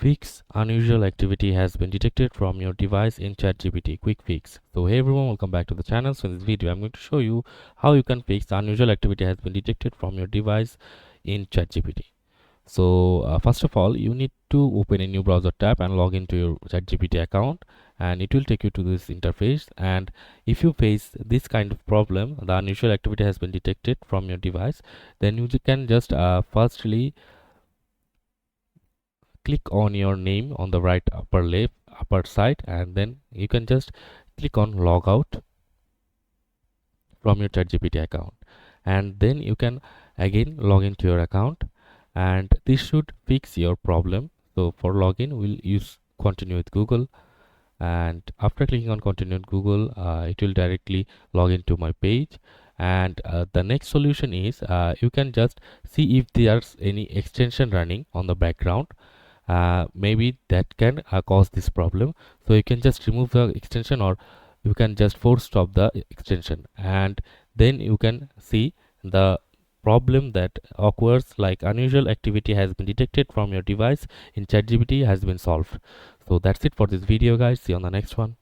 Fix unusual activity has been detected from your device in ChatGPT. Quick fix. So hey everyone, welcome back to the channel. So in this video I'm going to show you how you can fix unusual activity has been detected from your device in ChatGPT. So first of all, you need to open a new browser tab and log into your ChatGPT account, and it will take you to this interface. And if you face this kind of problem, the unusual activity has been detected from your device, then you can just firstly click on your name on the right upper side, and then you can just click on log out from your ChatGPT account, and then you can again log into your account, and this should fix your problem. So for login, we'll use continue with Google, and after clicking on continue with Google, it will directly log into my page. And the next solution is you can just see if there's any extension running on the background. Maybe that can cause this problem, so you can just remove the extension, or you can just force stop the extension, and then you can see the problem that occurs, like unusual activity has been detected from your device in ChatGPT has been solved. So that's it for this video guys. See you on the next one.